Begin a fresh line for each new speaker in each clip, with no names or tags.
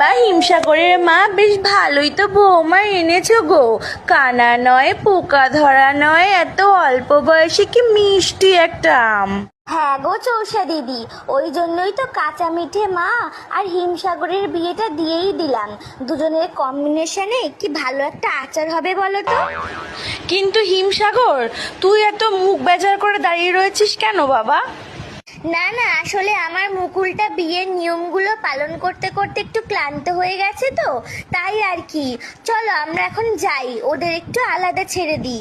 বাবা, হিমসাগরের মা বেশ ভালোই তো বৌমা এনেছো গো। কানা নয়, পোকা ধরা নয়, এত অল্প বয়সে কি মিষ্টি একটা আম।
হ্যাঁ গো চৌষা দিদি, ওই জন্যই তো কাঁচা মিঠে মা আর হিমসাগরের বিয়েটা দিয়েই দিলাম। দুজনের কম্বিনেশনে কি ভালো একটা আচার হবে বলো তো।
কিন্তু হিমসাগর, তুই এত মুখ বেজার করে দাঁড়িয়ে রয়েছিস কেন বাবা?
না না, আসলে আমার মুকুলটা বিয়ের নিয়মগুলো পালন করতে করতে একটু ক্লান্ত হয়ে গেছে তো, তাই আর কি। চলো আমরা এখন যাই, ওদের একটু আলাদা ছেড়ে দিই।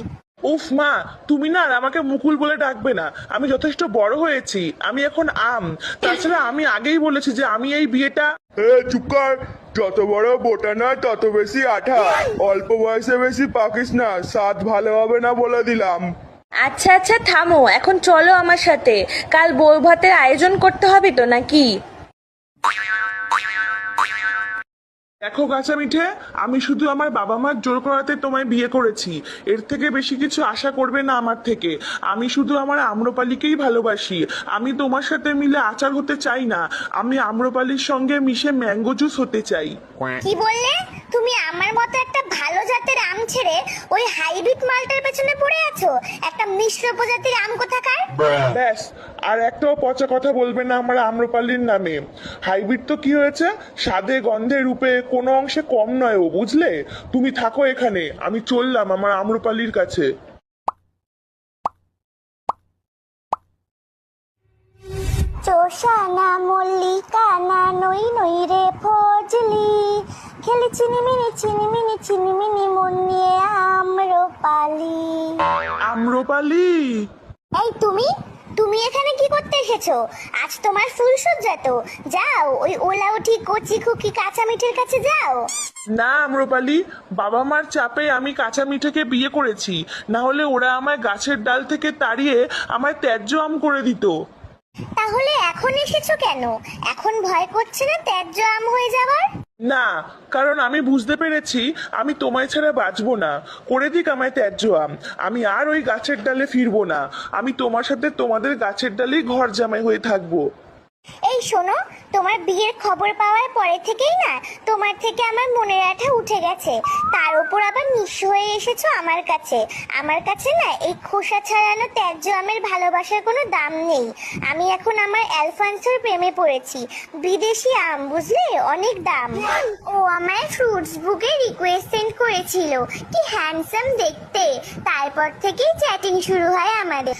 উফ মা, তুমি না আর আমাকে মুকুল বলে ডাকবে না। আমি যথেষ্ট বড় হয়েছি, আমি এখন আম। তাছাড়া আমি আগেই বলেছি যে আমি এই বিয়েটা।
চুপ কর। যত বড় বোটা না তত বেশি আঠা। অল্প বয়সে বেশি পাকিস না, স্বাদ ভালো হবে না বলে দিলাম।
আচ্ছা আচ্ছা থামো, এখন চলো আমার সাথে। কাল বউ ভাতের আয়োজন করতে হবে তো নাকি?
দেখো গাছা মিঠে, আমি শুধু আমার বাবা মার জোর করাতে তোমায় বিয়ে করেছি। এর থেকে বেশি কিছু আশা করবে না আমার থেকে। আমি শুধু আমার আম্রপালিকেই ভালোবাসি। আমি তোমার সাথে মিলে আচার হতে চাই না। আমি আম্রপালির সঙ্গে মিশে ম্যাঙ্গো জুস হতে চাই।
কি বললে? তুমি আমার মতো একটা ভালো জাতের আম ছেড়ে ওই হাইব্রিড মালটার পেছনে পড়ে আছো? একটা মিশ্র প্রজাতির আম কোথাকার।
ব্যাস, আর একটাও পচা কথা বলবে না আমার আম্রপালির নামে। হাইব্রিড তো কি হয়েছে, স্বাদে গন্ধে রূপে কোনো অংশে কম নয় ও, বুঝলে? তুমি থাকো এখানে, আমি চললাম আমার আম্রপালির কাছে।
চোষানা মল্লিকা না নই নই রে ফজলি, খেলি চিনিমিনি মন নিয়ে আম্রপালি।
আম্রপালি,
এই তুমি তুমি এখানে কি করতে এসেছো? আজ তোমার ফুলসজ্জা তো, যাও ওই ওলাউঠি কচি খুকি কাঁচা মিঠের কাছে যাও।
না আম্রপালি, বাবা মার চাপে আমি কাঁচা মিঠেকে বিয়ে করেছি। না হলে ওরা আমায় গাছের ডাল থেকে তাড়িয়ে আমায় ত্যায্য আম করে দিত।
তাহলে এখন এসেছো কেন? এখন ভয় করছে না ত্যায্য আম হয়ে যাবার?
না, কারণ আমি বুঝতে পেরেছি আমি তোমায় ছাড়া বাঁচবো না। করে দিক আমায় ত্যায্য আম, আমি আর ওই গাছের ডালে ফিরবো না। আমি তোমার সাথে তোমাদের গাছের ডালেই ঘর জামাই হয়ে থাকবো।
এই শোনো, তোমার বিয়ের খবর পাওয়ার পরে থেকেই না তোমার থেকে আমার মনের আঠা উঠে গেছে। তার উপর আবার নিঃস্ব হয়ে এসেছো আমার কাছে। আমার কাছে না এই খোসা ছাড়ানো ত্যায্য আমের ভালোবাসার কোনো দাম নেই। আমি এখন আমার অ্যালফান্সোর প্রেমে পড়েছি। বিদেশি আম, বুঝলে, অনেক দাম। ও আমায় ফ্রুটস বুকে রিকোয়েস্ট সেন্ড করেছিল, কি হ্যান্ডসাম দেখতে। তারপর থেকেই চ্যাটিং শুরু হয় আমাদের।